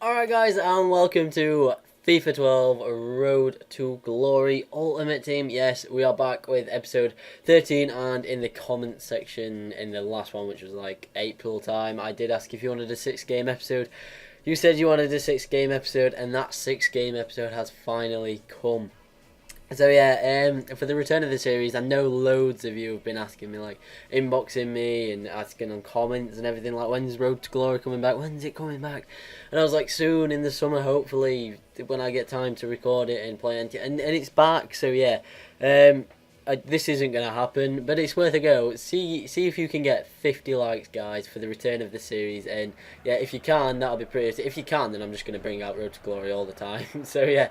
Alright guys, and welcome to FIFA 12 Road to Glory Ultimate Team. Yes, we are back with episode 13, and in the comment section in the last one, which was like April time, I did ask if you wanted a 6-game episode. You said you wanted a 6-game episode, and that 6-game episode has finally come. So yeah, for the return of the series, I know loads of you have been asking me, like, inboxing me and asking on comments and everything, like, when's Road to Glory coming back, when's it coming back? And I was like, soon, in the summer, hopefully, when I get time to record it and play it, and it's back, so yeah, this isn't going to happen, but it's worth a go. See if you can get 50 likes, guys, for the return of the series, and yeah, if you can, that'll be pretty. If you can, then I'm just going to bring out Road to Glory all the time. So yeah,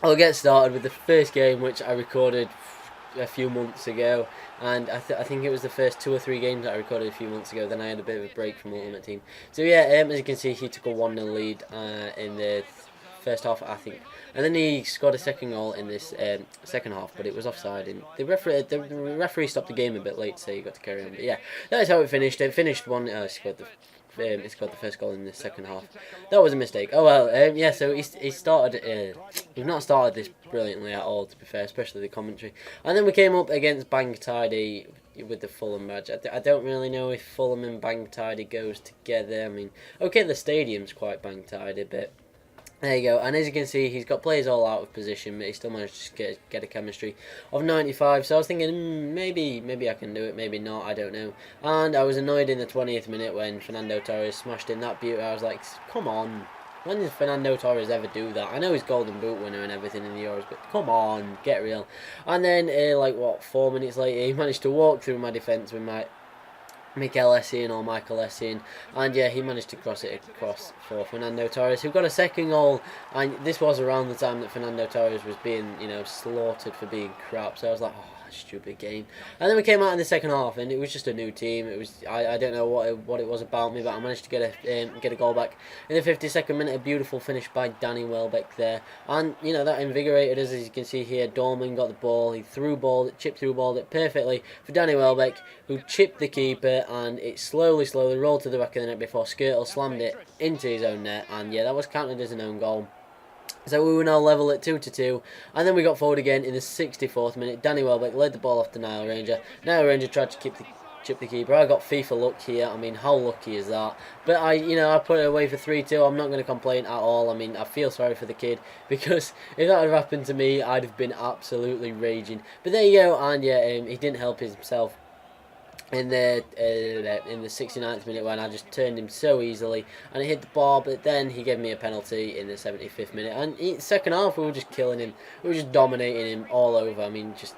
I'll get started with the first game, which I recorded a few months ago, and I think it was the first 2 or 3 games that I recorded a few months ago. Then I had a bit of a break from Ultimate Team. So yeah, as you can see, he took a 1-0 lead in the first half, I think, and then he scored a second goal in this second half, but it was offside, and the referee stopped the game a bit late, so you got to carry on. But yeah, that's how it finished. It finished 1. He scored the first goal in the second half. That was a mistake. Oh well, yeah. So he started. We've not started this brilliantly at all, to be fair, especially the commentary. And then we came up against Bang Tidy with the Fulham badge. I don't really know if Fulham and Bang Tidy goes together. I mean, okay, the stadium's quite Bang Tidy, but. There you go, and as you can see, he's got players all out of position, but he still managed to get a chemistry of 95, so I was thinking, maybe I can do it, maybe not, I don't know. And I was annoyed in the 20th minute when Fernando Torres smashed in that beauty. I was like, come on, when did Fernando Torres ever do that? I know he's Golden Boot winner and everything in the Euros, but come on, get real. And then, 4 minutes later, he managed to walk through my defence with my Michael Essien, and yeah, he managed to cross it across for Fernando Torres, who got a second goal, and this was around the time that Fernando Torres was being, slaughtered for being crap, so I was like, oh, stupid game. And then we came out in the second half, and it was just a new team. It was, I don't know what it was about me, but I managed to get a goal back in the 52nd minute. A beautiful finish by Danny Welbeck there, and that invigorated us. As you can see here, Dorman got the ball, he chipped through balled it perfectly for Danny Welbeck, who chipped the keeper, and it slowly rolled to the back of the net before Skirtle slammed it into his own net, and yeah, that was counted as an own goal. So we were now level at 2-2, and then we got forward again in the 64th minute. Danny Welbeck led the ball off to Nile Ranger. Nile Ranger tried to chip the keeper. I got FIFA luck here. I mean, how lucky is that? But I put it away for 3-2. I'm not going to complain at all. I mean, I feel sorry for the kid, because if that had happened to me, I'd have been absolutely raging. But there you go, and yeah, he didn't help himself in the 69th minute when I just turned him so easily and it hit the bar, but then he gave me a penalty in the 75th minute, and in the second half we were just killing him, we were just dominating him all over. I mean, just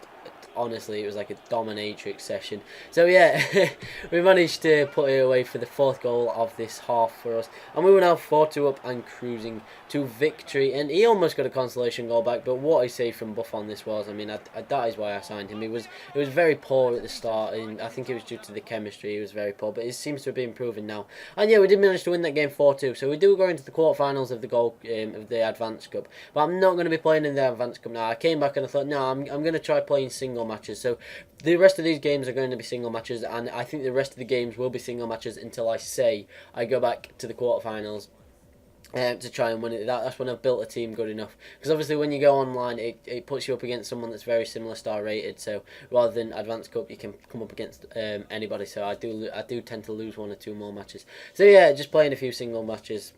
honestly, it was like a dominatrix session. So yeah, we managed to put it away for the 4th goal of this half for us, and we were now 4-2 up and cruising to victory. And he almost got a consolation goal back, but what I say from Buffon this was, I mean, that is why I signed him. It was very poor at the start, and I think it was due to the chemistry. He was very poor, but it seems to have been improving now. And yeah, we did manage to win that game 4-2, so we do go into the quarterfinals of the Advanced Cup. But I'm not going to be playing in the Advanced Cup now. I came back and I thought, no, I'm going to try playing single matches. So the rest of these games are going to be single matches, and I think the rest of the games will be single matches until I say I go back to the quarterfinals to try and win it. That's when I've built a team good enough, because obviously when you go online, it puts you up against someone that's very similar star rated, so rather than Advanced Cup you can come up against anybody, so I do tend to lose 1 or 2 more matches. So yeah, just playing a few single matches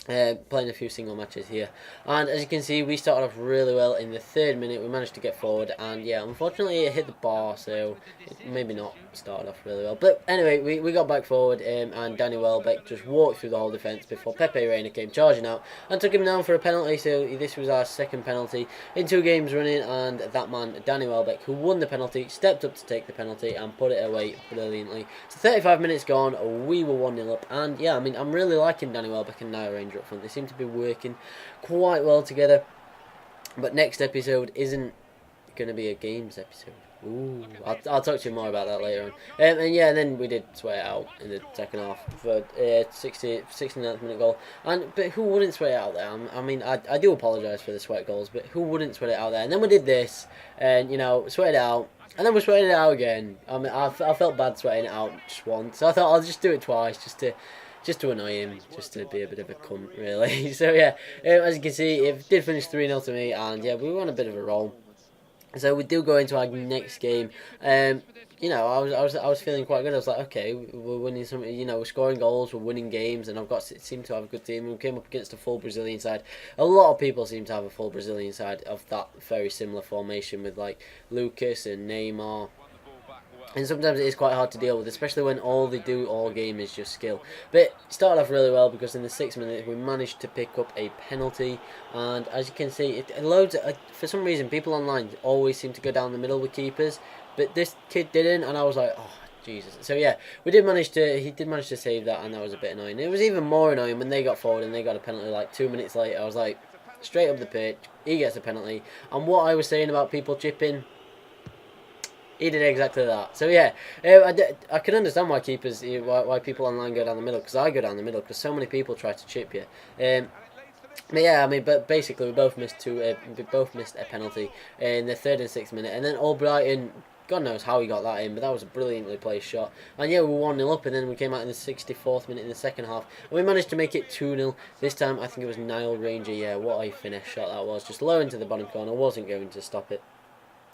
here, and as you can see, we started off really well. In the 3rd minute we managed to get forward, and yeah, unfortunately it hit the bar, so it maybe not started off really well, but anyway, we got back forward, and Danny Welbeck just walked through the whole defence before Pepe Reina came charging out and took him down for a penalty. So this was our 2nd penalty in 2 games running, and that man Danny Welbeck, who won the penalty, stepped up to take the penalty and put it away brilliantly. So 35 minutes gone, we were 1-0 up, and yeah, I mean, I'm really liking Danny Welbeck and Nile Ranger up front. They seem to be working quite well together. But next episode isn't going to be a games episode. Ooh, I'll talk to you more about that later on. And yeah, then we did sweat it out in the second half for 69th minute goal. But who wouldn't sweat it out there? I mean, I do apologise for the sweat goals, but who wouldn't sweat it out there? And then we did this, and sweat it out. And then we sweated it out again. I mean, I felt bad sweating it out just once, so I thought I'll just do it twice, just to just to annoy him, just to be a bit of a cunt, really. So yeah, as you can see, it did finish 3-0 to me, and yeah, we were on a bit of a roll. So we do go into our next game. You know, I was feeling quite good. I was like, okay, we're winning some. You know, we're scoring goals, we're winning games, and seem to have a good team. We came up against a full Brazilian side. A lot of people seem to have a full Brazilian side of that very similar formation with like Lucas and Neymar. And sometimes it is quite hard to deal with, especially when all they do all game is just skill. But it started off really well because in the 6th minute we managed to pick up a penalty. And as you can see, it loads. For some reason, people online always seem to go down the middle with keepers, but this kid didn't, and I was like, oh Jesus. So yeah, he did manage to save that, and that was a bit annoying. It was even more annoying when they got forward and they got a penalty like 2 minutes later. I was like, straight up the pitch, he gets a penalty. And what I was saying about people chipping, he did exactly that. So yeah, I can understand why keepers, why people online go down the middle, because I go down the middle because so many people try to chip you. But yeah, I mean, but basically we both missed a penalty in the 3rd and 6th minute, and then Albrighton, God knows how he got that in, but that was a brilliantly placed shot. And yeah, we were 1-0 up, and then we came out in the 64th minute in the second half, and we managed to make it 2-0. This time, I think it was Nile Ranger. Yeah, what a finesse shot that was, just low into the bottom corner. Wasn't going to stop it.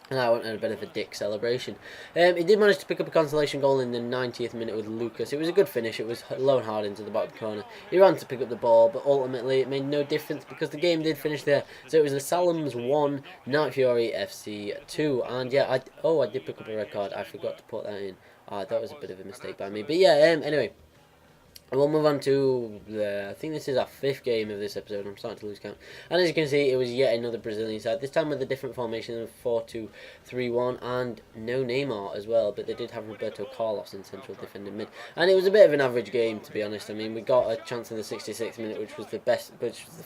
And I went on a bit of a dick celebration. He did manage to pick up a consolation goal in the 90th minute with Lucas. It was a good finish. It was low and hard into the bottom corner. He ran to pick up the ball, but ultimately it made no difference because the game did finish there. So it was the Salams 1, Night Fury FC 2. And yeah, I did pick up a red card. I forgot to put that in. That was a bit of a mistake by me. But yeah, anyway. And we'll move on to I think this is our 5th game of this episode. I'm starting to lose count. And as you can see, it was yet another Brazilian side. This time with a different formation of 4-2-3-1 and no Neymar as well. But they did have Roberto Carlos in central defending mid. And it was a bit of an average game, to be honest. I mean, we got a chance in the 66th minute, which was the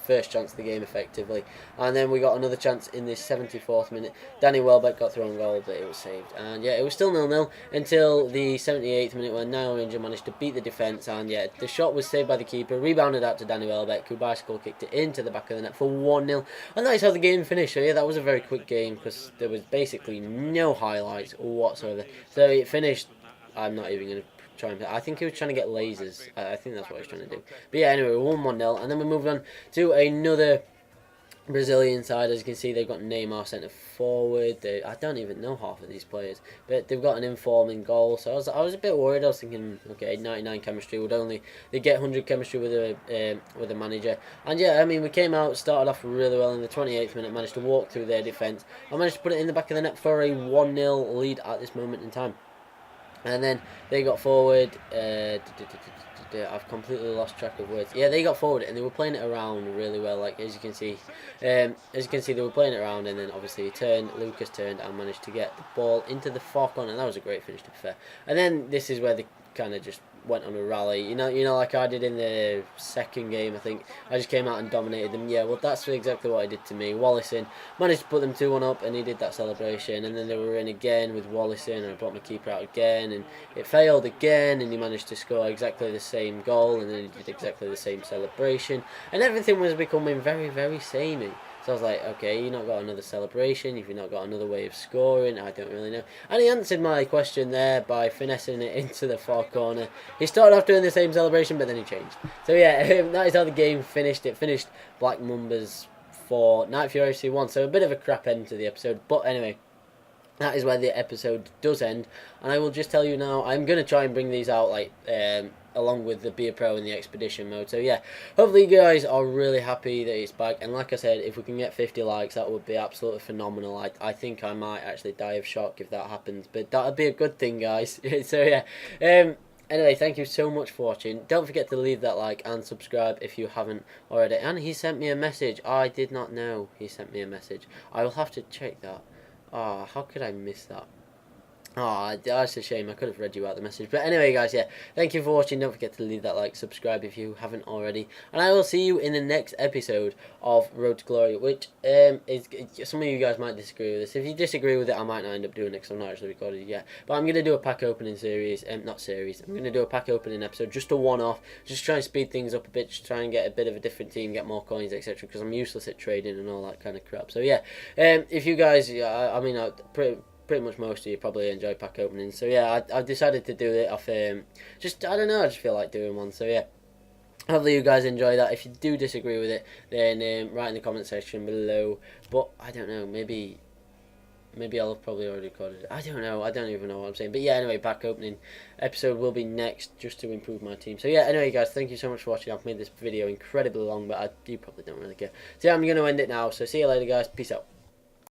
first chance of the game effectively. And then we got another chance in the 74th minute. Danny Welbeck got through on goal, but it was saved. And yeah, it was still 0-0 until the 78th minute when Nile Ranger managed to beat the defence. And yeah, the shot was saved by the keeper, rebounded out to Danny Welbeck, who bicycle kicked it into the back of the net for 1-0. And that is how the game finished. So yeah, that was a very quick game because there was basically no highlights whatsoever. So it finished, I'm not even going to try and... I think he was trying to get lasers. I think that's what he was trying to do. But yeah, anyway, we won 1-0. And then we moved on to another Brazilian side. As you can see, they've got Neymar centre forward. I don't even know half of these players, but they've got an informing goal. So I was a bit worried. I was thinking, okay, 99 chemistry they get 100 chemistry with a manager. And yeah, I mean, we came out, started off really well in the 28th minute, managed to walk through their defence. I managed to put it in the back of the net for a 1-0 lead at this moment in time. And then they got forward. I've completely lost track of words. Yeah, they got forward and they were playing it around really well. Like as you can see, they were playing it around, and then obviously Lucas turned and managed to get the ball into the far corner. And that was a great finish, to be fair. And then this is where they kind of just went on a rally. You know, like I did in the second game. I think I just came out and dominated them. Yeah, well, that's exactly what I did to me. Wallison managed to put them 2-1 up, and he did that celebration. And then they were in again with Wallison, and I brought my keeper out again, and it failed again. And he managed to score exactly the same goal, and then he did exactly the same celebration, and everything was becoming very, very samey. So I was like, okay, you've not got another celebration, you've not got another way of scoring, I don't really know. And he answered my question there by finessing it into the far corner. He started off doing the same celebration, but then he changed. So yeah, that is how the game finished. It finished Black Mambas 4, Night Fury FC 1, so a bit of a crap end to the episode. But anyway, that is where the episode does end. And I will just tell you now, I'm going to try and bring these out like along with the Be a Pro and the Expedition mode. So yeah, hopefully you guys are really happy that it's back. And like I said, if we can get 50 likes, that would be absolutely phenomenal. I think I might actually die of shock if that happens. But that would be a good thing, guys. So yeah. Anyway, thank you so much for watching. Don't forget to leave that like and subscribe if you haven't already. And he sent me a message. I did not know he sent me a message. I will have to check that. Oh, how could I miss that? Oh, that's a shame. I could have read you out the message. But anyway, guys, yeah. Thank you for watching. Don't forget to leave that like, subscribe if you haven't already. And I will see you in the next episode of Road to Glory, which is... Some of you guys might disagree with this. If you disagree with it, I might not end up doing it because I'm not actually recorded it yet. But I'm going to do a pack opening series. Not series. I'm going to do a pack opening episode. Just a one-off. Just try and speed things up a bit. Just try and get a bit of a different team. Get more coins, etc. Because I'm useless at trading and all that kind of crap. So, yeah. If you guys... I mean, pretty much most of you probably enjoy pack openings. So yeah, I've decided to do it off I don't know, I just feel like doing one. So yeah, Hopefully you guys enjoy that. If you do disagree with it, then write in the comment section below. But I don't know, maybe I'll have probably already recorded it. I don't know. I don't even know what I'm saying. But yeah, anyway, pack opening episode will be next, just to improve my team. So yeah, anyway, guys, thank you so much for watching. I've made this video incredibly long, but you probably don't really care. So yeah, I'm going to end it now. So see you later, guys. Peace out.